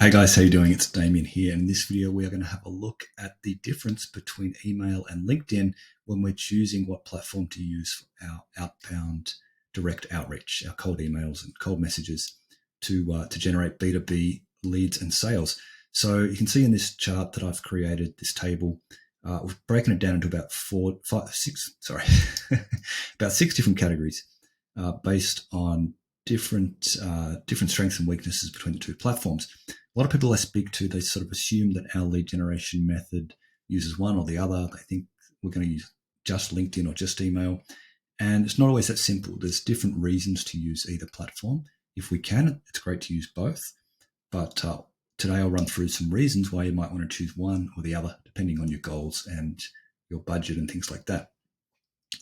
Hey guys, how you doing? It's Damien here. In this video, we are going to have a look at the difference between email and LinkedIn when we're choosing what platform to use for our outbound direct outreach, our cold emails and cold messages to generate B2B leads and sales. So you can see in this chart that I've created this table. We've broken it down into about about six different categories based on different strengths and weaknesses between the two platforms. A lot of people I speak to, they sort of assume that our lead generation method uses one or the other. They think we're going to use just LinkedIn or just email. And it's not always that simple. There's different reasons to use either platform. If we can, it's great to use both. But today I'll run through some reasons why you might want to choose one or the other, depending on your goals and your budget and things like that.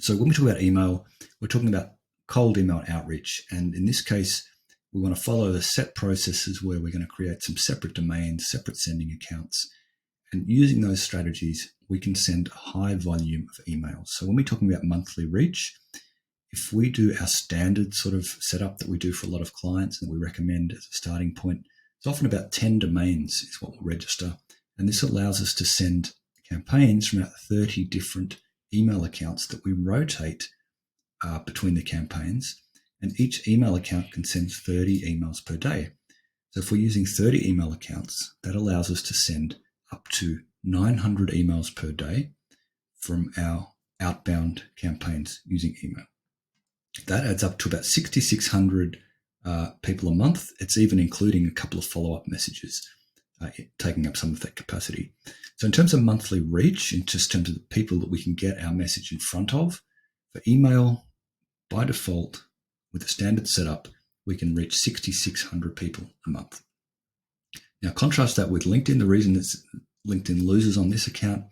So when we talk about email, we're talking about cold email outreach. And in this case, we want to follow the set processes where we're going to create some separate domains, separate sending accounts. And using those strategies, we can send a high volume of emails. So when we're talking about monthly reach, if we do our standard sort of setup that we do for a lot of clients and we recommend as a starting point, it's often about 10 domains is what we'll register. And this allows us to send campaigns from about 30 different email accounts that we rotate between the campaigns. And each email account can send 30 emails per day. So if we're using 30 email accounts, that allows us to send up to 900 emails per day from our outbound campaigns using email. That adds up to about 6,600 people a month. It's even including a couple of follow-up messages, taking up some of that capacity. So in terms of monthly reach, in just terms of the people that we can get our message in front of, for email, by default, with a standard setup, we can reach 6,600 people a month. Now, contrast that with LinkedIn. The reason that LinkedIn loses on this account,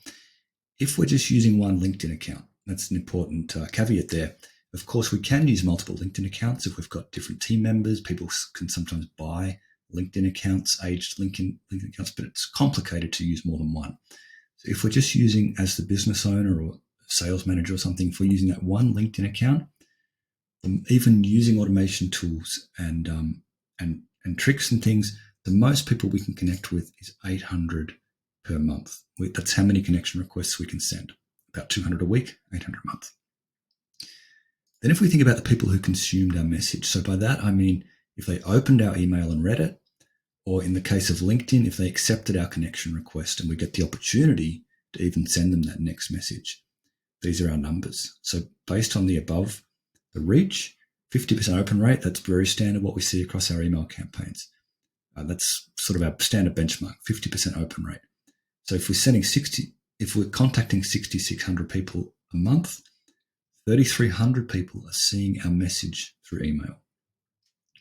if we're just using one LinkedIn account, that's an important caveat there. Of course, we can use multiple LinkedIn accounts if we've got different team members. People can sometimes buy LinkedIn accounts, aged LinkedIn accounts, but it's complicated to use more than one. So if we're just using as the business owner or sales manager or something, if we're using that one LinkedIn account, even using automation tools and tricks and things, the most people we can connect with is 800 per month. That's how many connection requests we can send. About 200 a week, 800 a month. Then if we think about the people who consumed our message, so by that I mean if they opened our email and read it, or in the case of LinkedIn, if they accepted our connection request and we get the opportunity to even send them that next message. These are our numbers. So based on the above, the reach, 50% open rate, that's very standard what we see across our email campaigns. That's sort of our standard benchmark, 50% open rate. So if we're contacting 6,600 people a month, 3,300 people are seeing our message through email.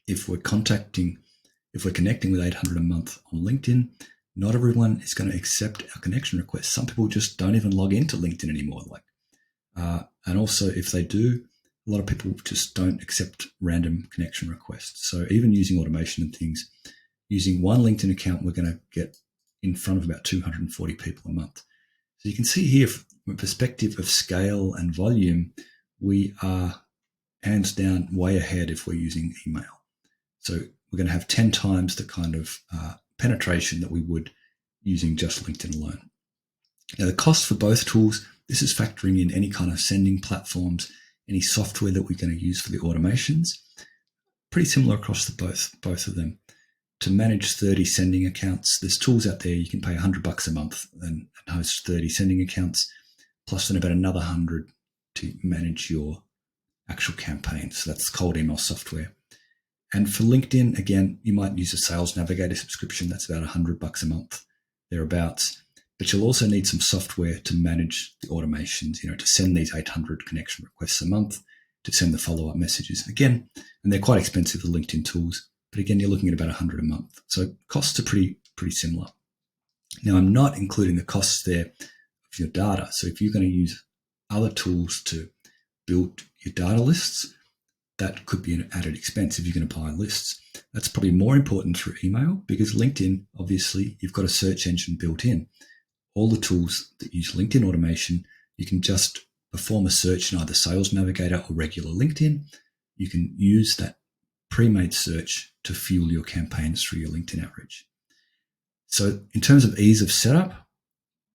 If we're connecting with 800 a month on LinkedIn, not everyone is going to accept our connection request. Some people just don't even log into LinkedIn anymore. And also if they do, a lot of people just don't accept random connection requests. So even using automation and things, using one LinkedIn account, we're going to get in front of about 240 people a month. So you can see here from a perspective of scale and volume, we are hands down way ahead if we're using email. So we're going to have 10 times the kind of penetration that we would using just LinkedIn alone. Now the cost for both tools, this is factoring in any kind of sending platforms, any software that we're going to use for the automations. Pretty similar across the both of them. To manage 30 sending accounts, there's tools out there you can pay $100 a month and host 30 sending accounts, plus then about another 100 to manage your actual campaigns. So that's cold email software. And for LinkedIn, again, you might use a Sales Navigator subscription. That's about $100 a month, thereabouts. But you'll also need some software to manage the automations, to send these 800 connection requests a month, to send the follow-up messages. Again, and they're quite expensive, the LinkedIn tools, but again, you're looking at about 100 a month. So costs are pretty similar. Now, I'm not including the costs there of your data. So if you're going to use other tools to build your data lists, that could be an added expense if you're going to buy lists. That's probably more important through email because LinkedIn, obviously, you've got a search engine built in. All the tools that use LinkedIn automation, you can just perform a search in either Sales Navigator or regular LinkedIn. You can use that pre-made search to fuel your campaigns through your LinkedIn outreach. So in terms of ease of setup,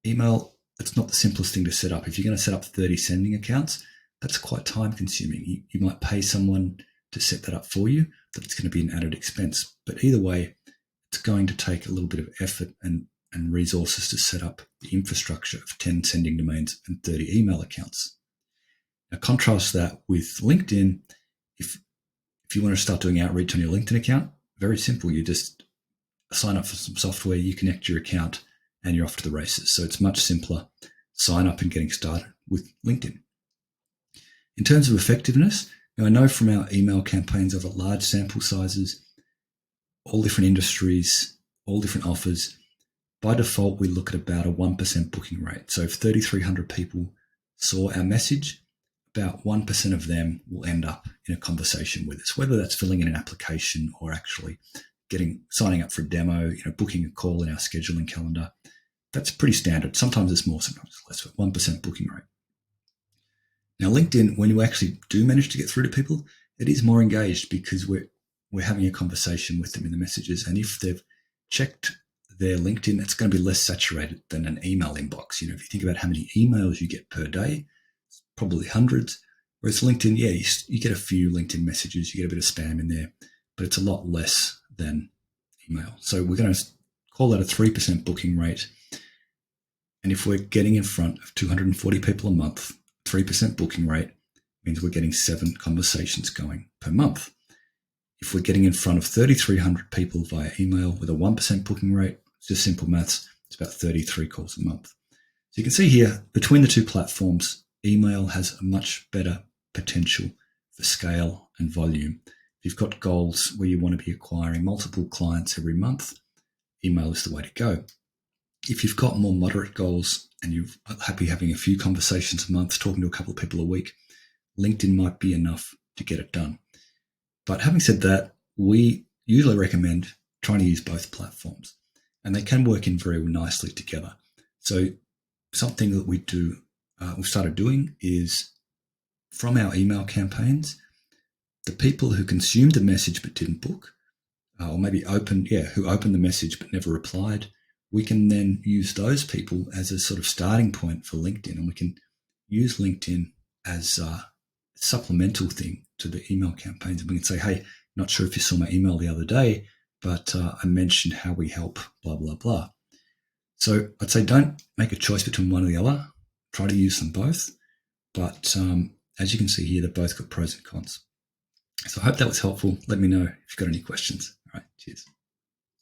email, it's not the simplest thing to set up. If you're going to set up 30 sending accounts, that's quite time consuming. You might pay someone to set that up for you, but it's going to be an added expense. But either way, it's going to take a little bit of effort and resources to set up the infrastructure of 10 sending domains and 30 email accounts. Now contrast that with LinkedIn. If you want to start doing outreach on your LinkedIn account, very simple. You just sign up for some software, you connect your account, and you're off to the races. So it's much simpler. Sign up and getting started with LinkedIn. In terms of effectiveness, now I know from our email campaigns over large sample sizes, all different industries, all different offers, by default, we look at about a 1% booking rate. So if 3,300 people saw our message, about 1% of them will end up in a conversation with us, whether that's filling in an application or actually signing up for a demo, booking a call in our scheduling calendar. That's pretty standard. Sometimes it's more, sometimes it's less, but 1% booking rate. Now, LinkedIn, when you actually do manage to get through to people, it is more engaged because we're having a conversation with them in the messages. And if they've checked their LinkedIn, it's going to be less saturated than an email inbox. If you think about how many emails you get per day, it's probably hundreds. Whereas LinkedIn, you get a few LinkedIn messages, you get a bit of spam in there, but it's a lot less than email. So we're going to call that a 3% booking rate. And if we're getting in front of 240 people a month, 3% booking rate means we're getting 7 conversations going per month. If we're getting in front of 3,300 people via email with a 1% booking rate, it's just simple maths, it's about 33 calls a month. So you can see here, between the two platforms, email has a much better potential for scale and volume. If you've got goals where you want to be acquiring multiple clients every month, email is the way to go. If you've got more moderate goals and you're happy having a few conversations a month, talking to a couple of people a week, LinkedIn might be enough to get it done. But having said that, we usually recommend trying to use both platforms, and they can work in very nicely together. So something that we've started doing is, from our email campaigns, the people who consumed the message but didn't book, or maybe who opened the message but never replied, we can then use those people as a sort of starting point for LinkedIn, and we can use LinkedIn as a supplemental thing to the email campaigns. And we can say, hey, not sure if you saw my email the other day, but I mentioned how we help blah, blah, blah. So I'd say don't make a choice between one or the other. Try to use them both. But as you can see here, they've both got pros and cons. So I hope that was helpful. Let me know if you've got any questions. All right, cheers.